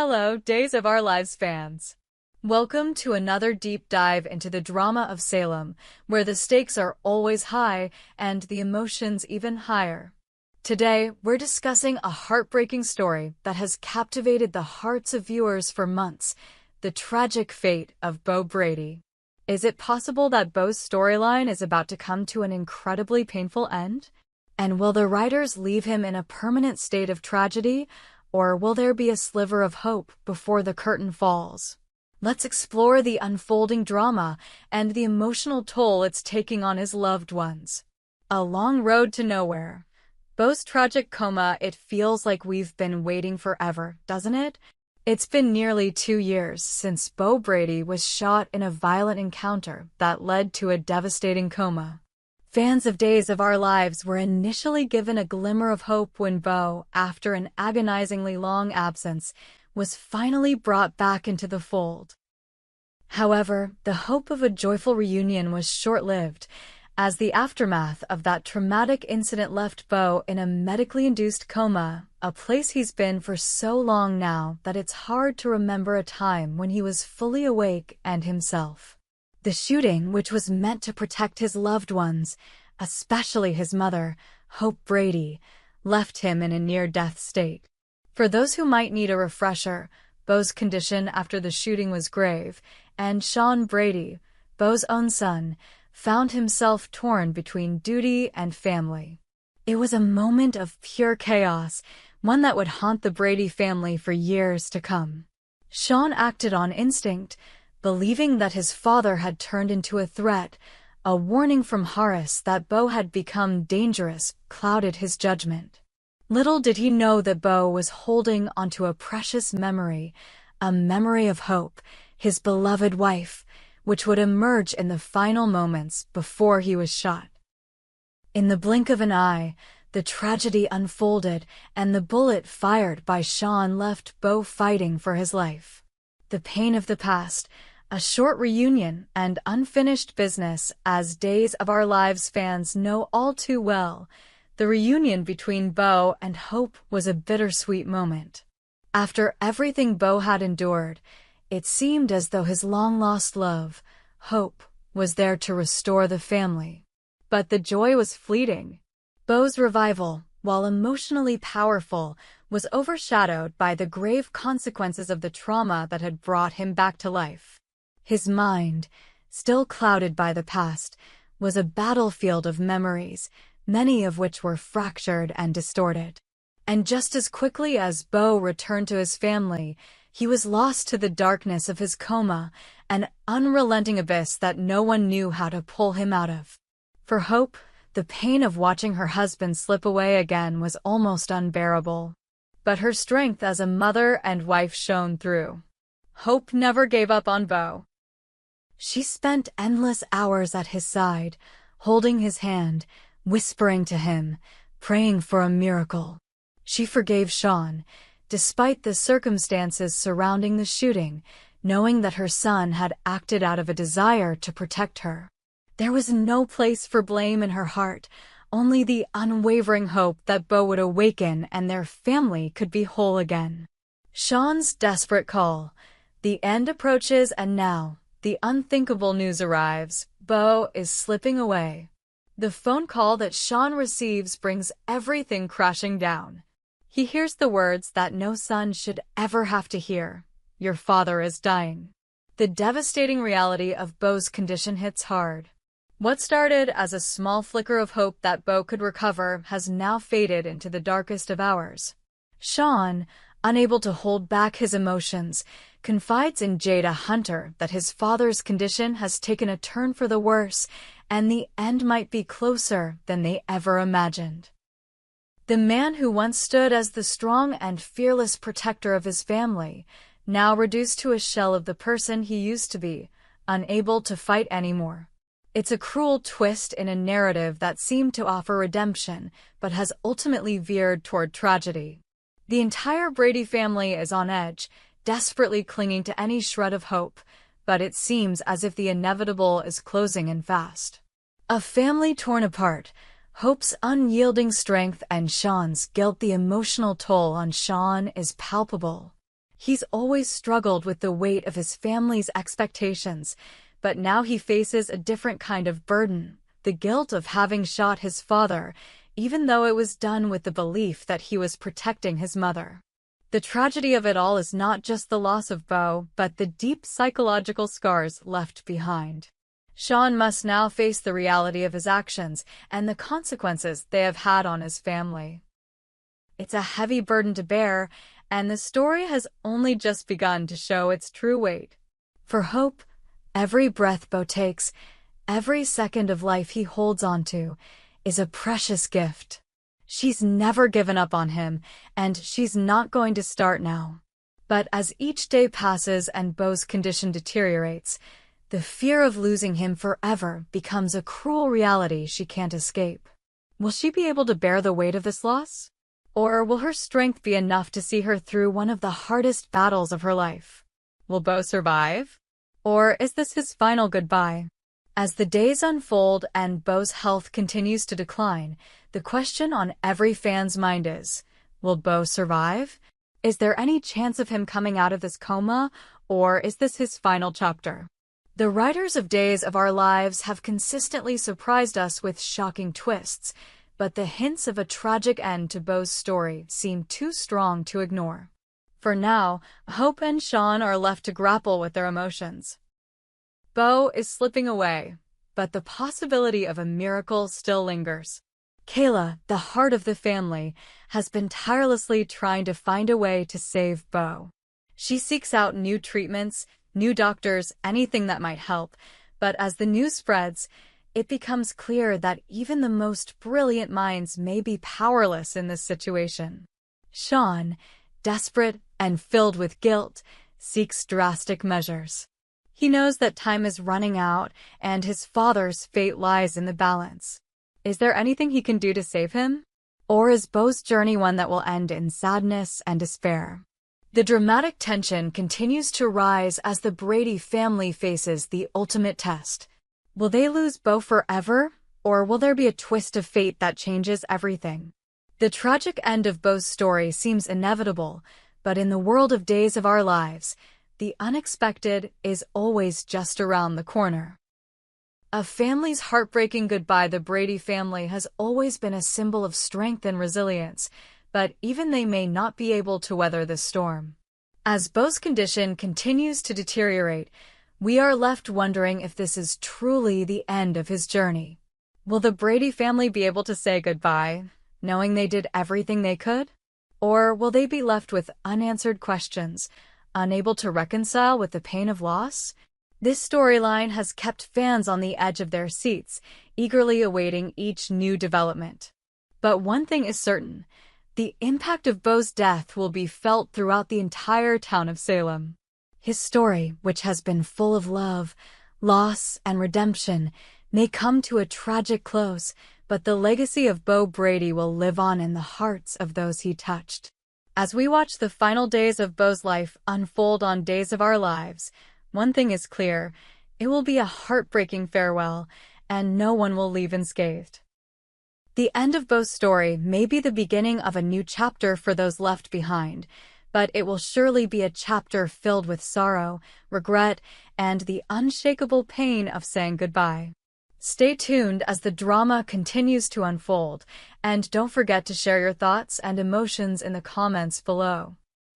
Hello, Days of Our Lives fans. Welcome to another deep dive into the drama of Salem, where the stakes are always high and the emotions even higher. Today, we're discussing a heartbreaking story that has captivated the hearts of viewers for months, the tragic fate of Beau Brady. Is it possible that Beau's storyline is about to come to an incredibly painful end? And will the writers leave him in a permanent state of tragedy? Or will there be a sliver of hope before the curtain falls? Let's explore the unfolding drama and the emotional toll it's taking on his loved ones. A long road to nowhere. Beau's tragic coma, it feels like we've been waiting forever, doesn't it? It's been nearly 2 years since Beau Brady was shot in a violent encounter that led to a devastating coma. Fans of Days of Our Lives were initially given a glimmer of hope when Beau, after an agonizingly long absence, was finally brought back into the fold. However, the hope of a joyful reunion was short-lived, as the aftermath of that traumatic incident left Beau in a medically induced coma, a place he's been for so long now that it's hard to remember a time when he was fully awake and himself. The shooting, which was meant to protect his loved ones, especially his mother, Hope Brady, left him in a near-death state. For those who might need a refresher, Beau's condition after the shooting was grave, and Shawn Brady, Beau's own son, found himself torn between duty and family. It was a moment of pure chaos, one that would haunt the Brady family for years to come. Shawn acted on instinct, believing that his father had turned into a threat. A warning from Horace that Beau had become dangerous clouded his judgment. Little did he know that Beau was holding onto a precious memory, a memory of Hope, his beloved wife, which would emerge in the final moments before he was shot. In the blink of an eye, the tragedy unfolded, and the bullet fired by Shawn left Beau fighting for his life. The pain of the past, a short reunion, and unfinished business. As Days of Our Lives fans know all too well, the reunion between Beau and Hope was a bittersweet moment. After everything Beau had endured, it seemed as though his long-lost love, Hope, was there to restore the family. But the joy was fleeting. Beau's revival, while emotionally powerful, was overshadowed by the grave consequences of the trauma that had brought him back to life. His mind, still clouded by the past, was a battlefield of memories, many of which were fractured and distorted. And just as quickly as Beau returned to his family, he was lost to the darkness of his coma, an unrelenting abyss that no one knew how to pull him out of. For Hope, the pain of watching her husband slip away again was almost unbearable. But her strength as a mother and wife shone through. Hope never gave up on Beau. She spent endless hours at his side, holding his hand, whispering to him, praying for a miracle. She forgave Shawn, despite the circumstances surrounding the shooting, knowing that her son had acted out of a desire to protect her. There was no place for blame in her heart, only the unwavering hope that Beau would awaken and their family could be whole again. Shawn's desperate call. The end approaches, and now, the unthinkable news arrives. Beau is slipping away. The phone call that Shawn receives brings everything crashing down. He hears the words that no son should ever have to hear. Your father is dying. The devastating reality of Beau's condition hits hard. What started as a small flicker of hope that Beau could recover has now faded into the darkest of hours. Shawn, unable to hold back his emotions, confides in Jada Hunter that his father's condition has taken a turn for the worse, and the end might be closer than they ever imagined. The man who once stood as the strong and fearless protector of his family, now reduced to a shell of the person he used to be, unable to fight anymore. It's a cruel twist in a narrative that seemed to offer redemption, but has ultimately veered toward tragedy. The entire Brady family is on edge, desperately clinging to any shred of hope, but it seems as if the inevitable is closing in fast. A family torn apart, Hope's unyielding strength and Shawn's guilt. The emotional toll on Shawn is palpable. He's always struggled with the weight of his family's expectations, but now he faces a different kind of burden, the guilt of having shot his father, even though it was done with the belief that he was protecting his mother. The tragedy of it all is not just the loss of Bo, but the deep psychological scars left behind. Shawn must now face the reality of his actions and the consequences they have had on his family. It's a heavy burden to bear, and the story has only just begun to show its true weight. For Hope, every breath Bo takes, every second of life he holds onto, is a precious gift. She's never given up on him, and she's not going to start now. But as each day passes and Bo's condition deteriorates, the fear of losing him forever becomes a cruel reality she can't escape. Will she be able to bear the weight of this loss? Or will her strength be enough to see her through one of the hardest battles of her life? Will Bo survive? Or is this his final goodbye? As the days unfold and Bo's health continues to decline, the question on every fan's mind is, will Bo survive? Is there any chance of him coming out of this coma, or is this his final chapter? The writers of Days of Our Lives have consistently surprised us with shocking twists, but the hints of a tragic end to Bo's story seem too strong to ignore. For now, Hope and Shawn are left to grapple with their emotions. Bo is slipping away, but the possibility of a miracle still lingers. Kayla, the heart of the family, has been tirelessly trying to find a way to save Bo. She seeks out new treatments, new doctors, anything that might help, but as the news spreads, it becomes clear that even the most brilliant minds may be powerless in this situation. Shawn, desperate and filled with guilt, seeks drastic measures. He knows that time is running out and his father's fate lies in the balance. Is there anything he can do to save him? Or is Bo's journey one that will end in sadness and despair? The dramatic tension continues to rise as the Brady family faces the ultimate test. Will they lose Bo forever, or will there be a twist of fate that changes everything? The tragic end of Bo's story seems inevitable, but in the world of Days of Our Lives, the unexpected is always just around the corner. A family's heartbreaking goodbye. The Brady family has always been a symbol of strength and resilience, but even they may not be able to weather this storm. As Bo's condition continues to deteriorate, we are left wondering if this is truly the end of his journey. Will the Brady family be able to say goodbye, knowing they did everything they could? Or will they be left with unanswered questions, unable to reconcile with the pain of loss? This storyline has kept fans on the edge of their seats, eagerly awaiting each new development. But one thing is certain, the impact of Bo's death will be felt throughout the entire town of Salem. His story, which has been full of love, loss, and redemption, may come to a tragic close, but the legacy of Bo Brady will live on in the hearts of those he touched. As we watch the final days of Bo's life unfold on Days of Our Lives, one thing is clear, it will be a heartbreaking farewell, and no one will leave unscathed. The end of Bo's story may be the beginning of a new chapter for those left behind, but it will surely be a chapter filled with sorrow, regret, and the unshakable pain of saying goodbye. Stay tuned as the drama continues to unfold, and don't forget to share your thoughts and emotions in the comments below.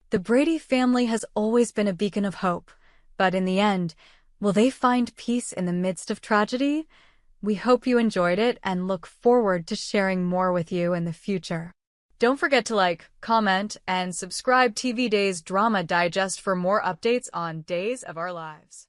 The Brady family has always been a beacon of hope, but in the end, will they find peace in the midst of tragedy? We hope you enjoyed it and look forward to sharing more with you in the future. Don't forget to like, comment, and subscribe TV Days Drama Digest for more updates on Days of Our Lives.